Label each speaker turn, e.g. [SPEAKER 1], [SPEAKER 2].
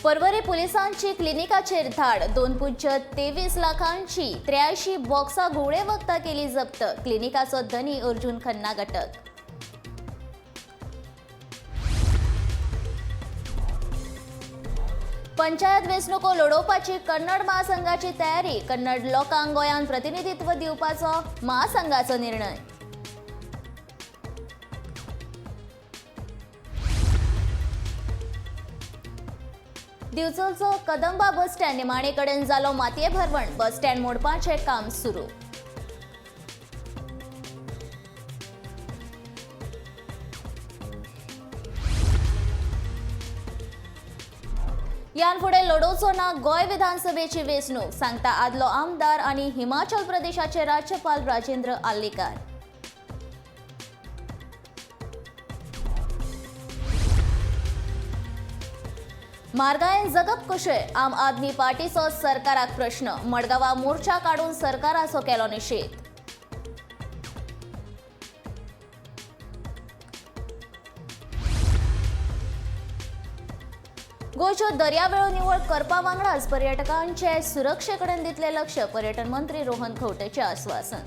[SPEAKER 1] परवरी पोलिसांची क्लिनिकाचेर धाड 2.23 लाखांची 83 बॉक्सा गोळे वखदां केली जप्त। क्लिनिकाचो धनी अर्जुन खन्ना अटक। पंचायत वेंचणुको लढोवपाची कन्नड महासंघाची तयारी। कन्नड लोकांक गोंयांत प्रतिनिधित्व दिवपाचो महासंघाचो निर्णय। दिवचलचो कदंबा बस स्टँड निमाणे कडेन जालो मातये भरवण। बस स्टँड मोडपाचें काम सुरू। यान फुडें लढोवचो ना गोंय विधानसभेची वेंचणूक, सांगता आदलो आमदार आनी हिमाचल प्रदेशाचे राज्यपाल राजेंद्र आर्लेकर। मारगायेन जगप कशें? आम आदमी पार्टीचो सरकाराक प्रश्न। मडगांवां मोर्चा काडून सरकाराचो केलो निशेध। गोंयच्यो दर्यावेळो निवळ करपा वांगडाच पर्यटकांचे सुरक्षे कडेन दितले लक्ष। पर्यटन मंत्री रोहन खंवटेचें आस्वासन।